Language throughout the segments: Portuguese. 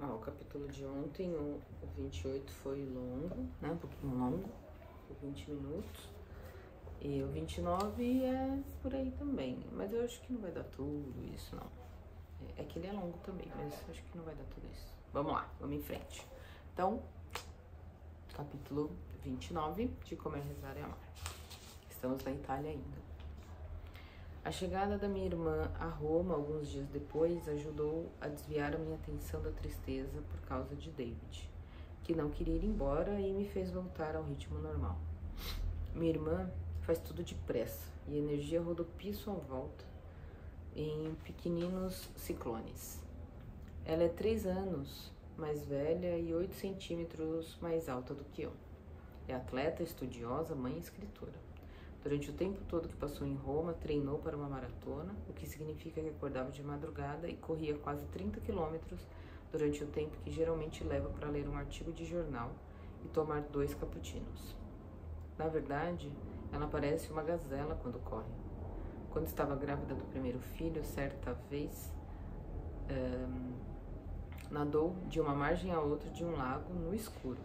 O capítulo de ontem, o 28, foi longo, né? Um pouquinho longo, 20 minutos. E o 29 é por aí também. Mas eu acho que não vai dar tudo isso, não. É que ele é longo também, mas acho que não vai dar tudo isso. Vamos lá, vamos em frente. Então, capítulo 29 de Comer, Rezar e Amar. Estamos na Itália ainda. A chegada da minha irmã a Roma, alguns dias depois, ajudou a desviar a minha atenção da tristeza por causa de David, que não queria ir embora e me fez voltar ao ritmo normal. Minha irmã faz tudo depressa e a energia rodopia sua volta em pequeninos ciclones. Ela é 3 anos mais velha e 8 centímetros mais alta do que eu. É atleta, estudiosa, mãe e escritora. Durante o tempo todo que passou em Roma, treinou para uma maratona, o que significa que acordava de madrugada e corria quase 30 quilômetros durante o tempo que geralmente leva para ler um artigo de jornal e tomar 2 cappuccinos. Na verdade, ela parece uma gazela quando corre. Quando estava grávida do primeiro filho, certa vez, nadou de uma margem a outra de um lago no escuro.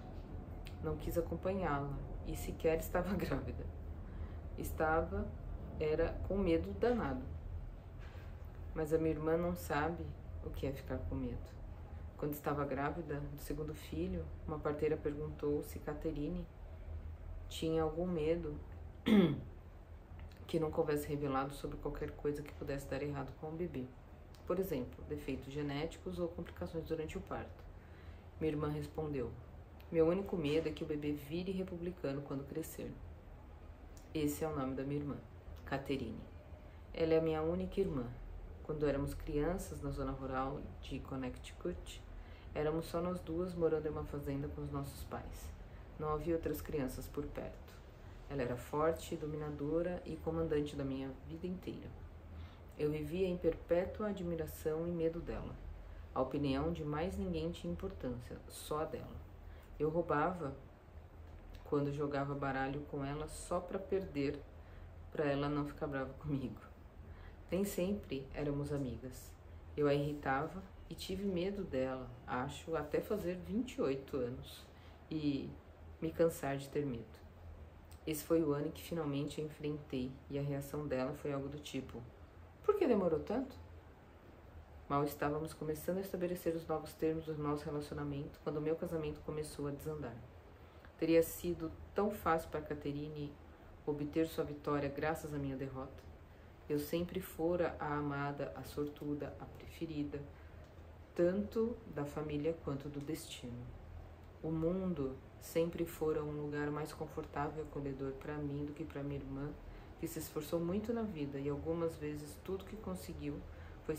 Não quis acompanhá-la e sequer estava grávida. Era com medo danado. Mas a minha irmã não sabe o que é ficar com medo. Quando estava grávida do segundo filho, uma parteira perguntou se Caterine tinha algum medo que nunca houvesse revelado sobre qualquer coisa que pudesse dar errado com o bebê. Por exemplo, defeitos genéticos ou complicações durante o parto. Minha irmã respondeu: meu único medo é que o bebê vire republicano quando crescer. Esse é o nome da minha irmã, Caterine. Ela é a minha única irmã. Quando éramos crianças na zona rural de Connecticut, éramos só nós duas morando em uma fazenda com os nossos pais. Não havia outras crianças por perto. Ela era forte, dominadora e comandante da minha vida inteira. Eu vivia em perpétua admiração e medo dela. A opinião de mais ninguém tinha importância, só a dela. Eu roubava quando jogava baralho com ela só para perder, para ela não ficar brava comigo. Nem sempre éramos amigas. Eu a irritava e tive medo dela, acho, até fazer 28 anos e me cansar de ter medo. Esse foi o ano em que finalmente a enfrentei e a reação dela foi algo do tipo: por que demorou tanto? Mal estávamos começando a estabelecer os novos termos do nosso relacionamento quando o meu casamento começou a desandar. Teria sido tão fácil para Caterine obter sua vitória graças à minha derrota. Eu sempre fora a amada, a sortuda, a preferida, tanto da família quanto do destino. O mundo sempre fora um lugar mais confortável e acolhedor para mim do que para minha irmã, que se esforçou muito na vida e algumas vezes tudo que conseguiu foi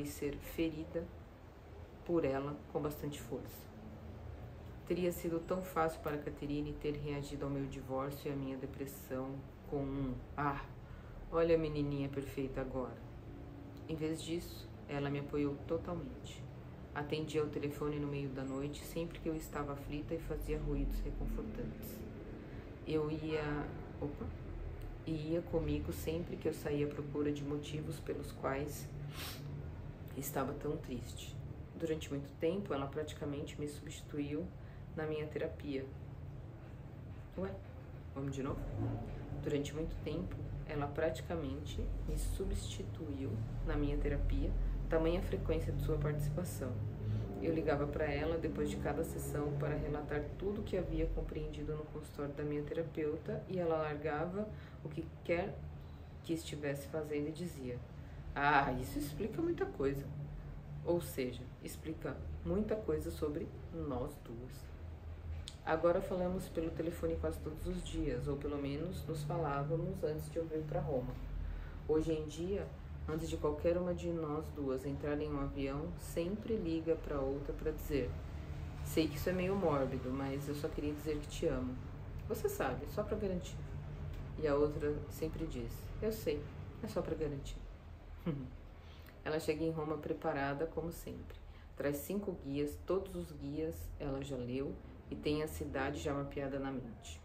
ser ferida por ela com bastante força. Teria sido tão fácil para Caterine ter reagido ao meu divórcio e à minha depressão com olha a menininha perfeita agora. Em vez disso, ela me apoiou totalmente. Atendia ao telefone no meio da noite sempre que eu estava aflita e fazia ruídos reconfortantes. Ia comigo sempre que eu saía à procura de motivos pelos quais estava tão triste. Durante muito tempo, ela praticamente me substituiu na minha terapia. Vamos de novo? Durante muito tempo, ela praticamente me substituiu na minha terapia, tamanha frequência de sua participação. Eu ligava para ela depois de cada sessão para relatar tudo o que havia compreendido no consultório da minha terapeuta e ela largava o que quer que estivesse fazendo e dizia: isso explica muita coisa. Ou seja, explica muita coisa sobre nós duas. Agora falamos pelo telefone quase todos os dias, ou pelo menos nos falávamos antes de eu vir para Roma. Hoje em dia, antes de qualquer uma de nós duas entrar em um avião, sempre liga para outra para dizer: sei que isso é meio mórbido, mas eu só queria dizer que te amo. Você sabe, só para garantir. E a outra sempre diz: eu sei, é só para garantir. Ela chega em Roma preparada como sempre. Traz 5 guias, todos os guias ela já leu e tem a cidade já mapeada na mente.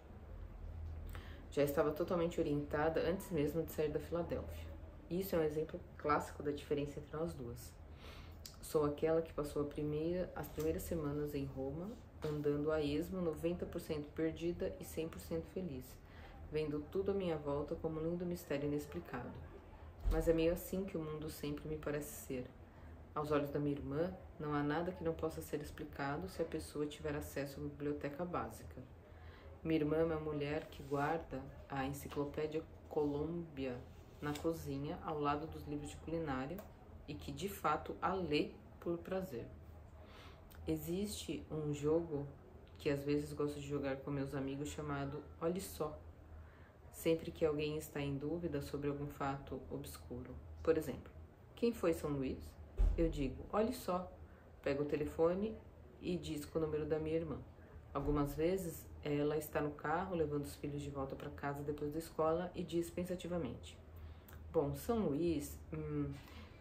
Já estava totalmente orientada antes mesmo de sair da Filadélfia. Isso é um exemplo clássico da diferença entre nós duas. Sou aquela que passou as primeiras semanas em Roma, andando a esmo, 90% perdida e 100% feliz, vendo tudo à minha volta como um lindo mistério inexplicado. Mas é meio assim que o mundo sempre me parece ser. Aos olhos da minha irmã, não há nada que não possa ser explicado se a pessoa tiver acesso à biblioteca básica. Minha irmã é uma mulher que guarda a enciclopédia Columbia na cozinha, ao lado dos livros de culinária, e que de fato a lê por prazer. Existe um jogo que às vezes gosto de jogar com meus amigos chamado Olhe Só, sempre que alguém está em dúvida sobre algum fato obscuro. Por exemplo, quem foi São Luís? Eu digo, olhe só, pego o telefone e disco o número da minha irmã. Algumas vezes ela está no carro levando os filhos de volta para casa depois da escola e diz pensativamente: bom, São Luís,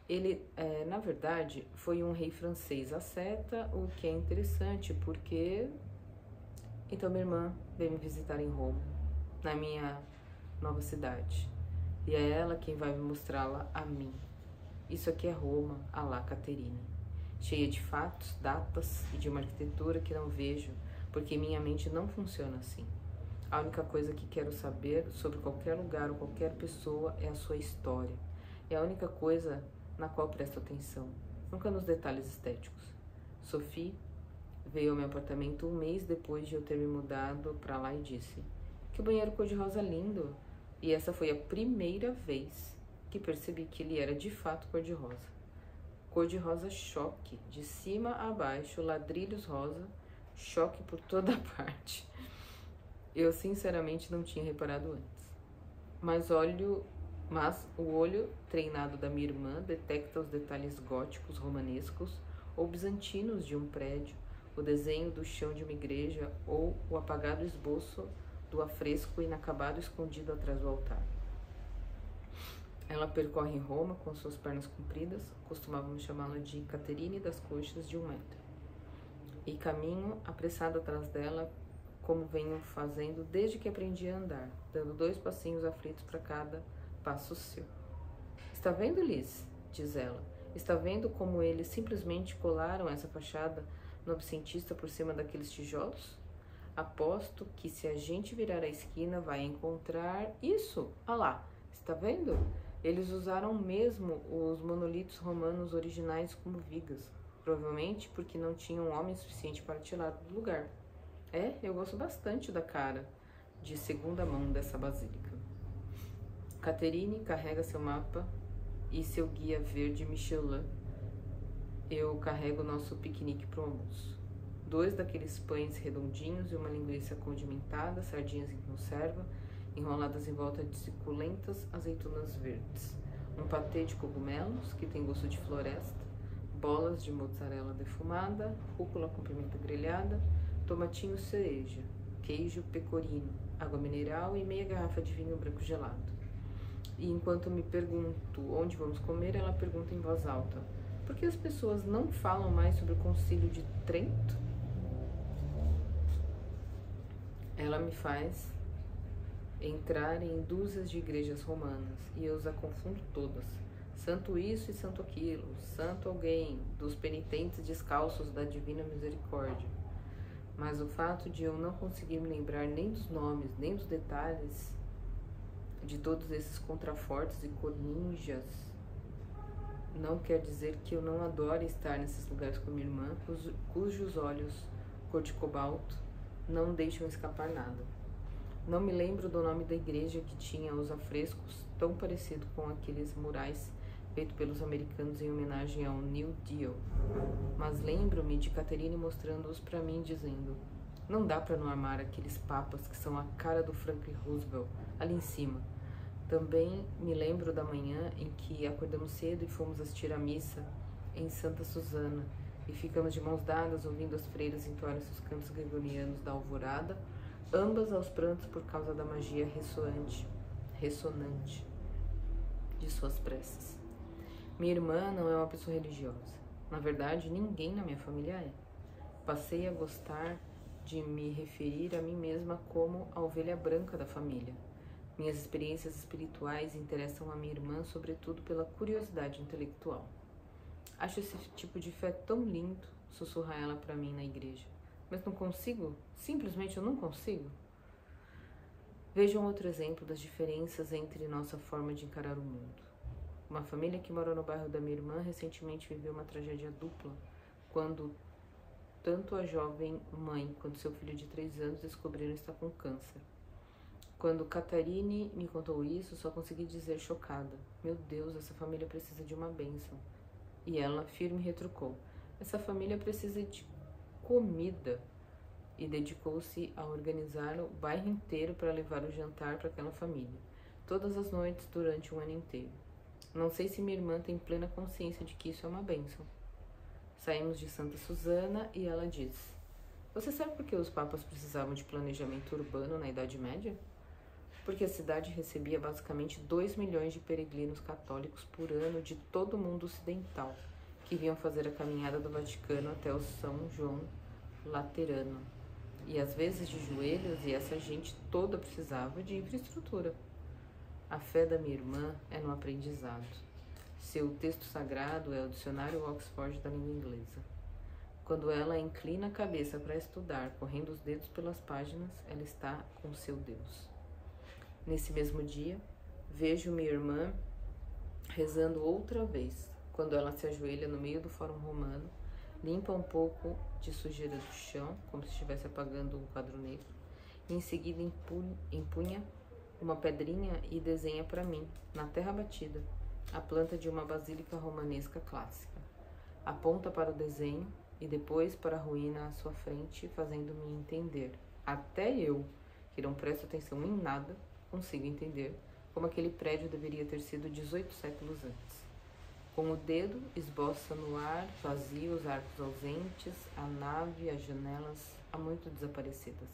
ele na verdade foi um rei francês asceta, o que é interessante porque então minha irmã veio me visitar em Roma, na minha nova cidade, e é ela quem vai me mostrá-la a mim. Isso aqui é Roma, à la Caterine, cheia de fatos, datas e de uma arquitetura que não vejo, porque minha mente não funciona assim. A única coisa que quero saber sobre qualquer lugar ou qualquer pessoa é a sua história. É a única coisa na qual presto atenção, nunca nos detalhes estéticos. Sophie veio ao meu apartamento um mês depois de eu ter me mudado para lá e disse: que banheiro cor-de-rosa lindo! E essa foi a primeira vez que percebi que ele era de fato cor-de-rosa. Cor-de-rosa choque, de cima a baixo, ladrilhos rosa, choque por toda parte. Eu sinceramente não tinha reparado antes. Mas o olho treinado da minha irmã detecta os detalhes góticos, romanescos ou bizantinos de um prédio, o desenho do chão de uma igreja ou o apagado esboço do afresco inacabado escondido atrás do altar. Ela percorre Roma com suas pernas compridas, costumávamos chamá-la de Caterine das coxas de 1 metro. E caminho apressado atrás dela, como venho fazendo desde que aprendi a andar, dando 2 passinhos aflitos para cada passo seu. Está vendo, Liz? Diz ela. Está vendo como eles simplesmente colaram essa fachada novecentista por cima daqueles tijolos? Aposto que se a gente virar a esquina vai encontrar isso. Ah lá, está vendo? Eles usaram mesmo os monolitos romanos originais como vigas, provavelmente porque não tinham homem suficiente para tirar do lugar. Eu gosto bastante da cara de segunda mão dessa basílica. Caterine carrega seu mapa e seu guia verde Michelin. Eu carrego nosso piquenique para o almoço. 2 daqueles pães redondinhos e uma linguiça condimentada, sardinhas em conserva, enroladas em volta de suculentas azeitonas verdes. Um patê de cogumelos, que tem gosto de floresta, bolas de mozzarella defumada, rúcula com pimenta grelhada, tomatinho cereja, queijo pecorino, água mineral e meia garrafa de vinho branco gelado. E enquanto me pergunto onde vamos comer, ela pergunta em voz alta: por que as pessoas não falam mais sobre o Concílio de Trento? Ela me faz entrar em dúzias de igrejas romanas e eu as confundo todas. Santo isso e santo aquilo, santo alguém, dos penitentes descalços da Divina Misericórdia. Mas o fato de eu não conseguir me lembrar nem dos nomes, nem dos detalhes de todos esses contrafortes e corninjas não quer dizer que eu não adore estar nesses lugares com minha irmã, cujos olhos cor de cobalto não deixam escapar nada. Não me lembro do nome da igreja que tinha os afrescos tão parecido com aqueles murais feitos pelos americanos em homenagem ao New Deal, mas lembro-me de Caterine mostrando-os para mim, dizendo: não dá para não amar aqueles papas que são a cara do Franklin Roosevelt ali em cima. Também me lembro da manhã em que acordamos cedo e fomos assistir à missa em Santa Susana e ficamos de mãos dadas ouvindo as freiras entoarem seus cantos gregorianos da alvorada, ambas aos prantos por causa da magia ressonante de suas preces. Minha irmã não é uma pessoa religiosa. Na verdade, ninguém na minha família é. Passei a gostar de me referir a mim mesma como a ovelha branca da família. Minhas experiências espirituais interessam a minha irmã sobretudo pela curiosidade intelectual. Acho esse tipo de fé tão lindo, sussurra ela para mim na igreja. Mas não consigo? Simplesmente eu não consigo? Vejam outro exemplo das diferenças entre nossa forma de encarar o mundo. Uma família que mora no bairro da minha irmã recentemente viveu uma tragédia dupla, quando tanto a jovem mãe quanto seu filho de 3 anos descobriram estar com câncer. Quando Catarine me contou isso, só consegui dizer chocada: meu Deus, essa família precisa de uma bênção. E ela firme retrucou: essa família precisa de comida. E dedicou-se a organizar o bairro inteiro para levar o jantar para aquela família, todas as noites durante um ano inteiro. Não sei se minha irmã tem plena consciência de que isso é uma bênção. Saímos de Santa Susana e ela disse: você sabe por que os papas precisavam de planejamento urbano na Idade Média? Porque a cidade recebia basicamente 2 milhões de peregrinos católicos por ano de todo o mundo ocidental, que vinham fazer a caminhada do Vaticano até o São João Laterano. E às vezes de joelhos, e essa gente toda precisava de infraestrutura. A fé da minha irmã é no aprendizado. Seu texto sagrado é o dicionário Oxford da língua inglesa. Quando ela inclina a cabeça para estudar, correndo os dedos pelas páginas, ela está com seu Deus. Nesse mesmo dia, vejo minha irmã rezando outra vez, quando ela se ajoelha no meio do Fórum Romano, limpa um pouco de sujeira do chão, como se estivesse apagando um quadro negro, e em seguida empunha uma pedrinha e desenha para mim, na terra batida, a planta de uma basílica romanesca clássica. Aponta para o desenho e depois para a ruína à sua frente, fazendo-me entender. Até eu, que não presto atenção em nada, consigo entender como aquele prédio deveria ter sido 18 séculos antes. Com o dedo, esboça no ar vazio os arcos ausentes, a nave, as janelas, há muito desaparecidas.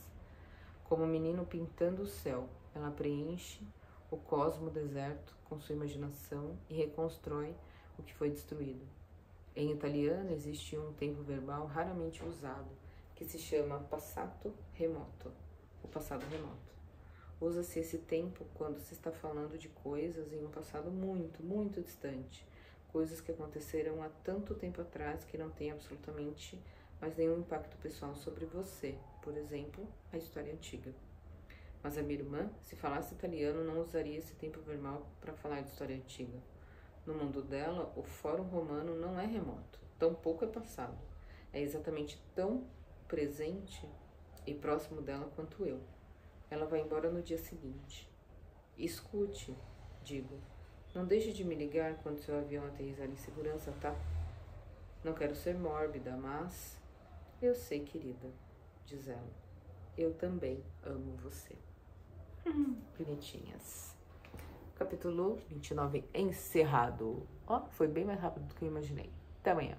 Como um menino pintando o céu, ela preenche o cosmo deserto com sua imaginação e reconstrói o que foi destruído. Em italiano existe um tempo verbal raramente usado, que se chama passato remoto, o passado remoto. Usa-se esse tempo quando se está falando de coisas em um passado muito, muito distante, coisas que aconteceram há tanto tempo atrás que não têm absolutamente mais nenhum impacto pessoal sobre você, por exemplo, a história antiga. Mas a minha irmã, se falasse italiano, não usaria esse tempo verbal para falar de história antiga. No mundo dela, o Fórum Romano não é remoto, tampouco é passado. É exatamente tão presente e próximo dela quanto eu. Ela vai embora no dia seguinte. Escute, digo. Não deixe de me ligar quando seu avião aterrissar em segurança, tá? Não quero ser mórbida, mas... eu sei, querida, diz ela. Eu também amo você. Bonitinhas. Capítulo 29 encerrado. Ó, foi bem mais rápido do que eu imaginei. Até amanhã.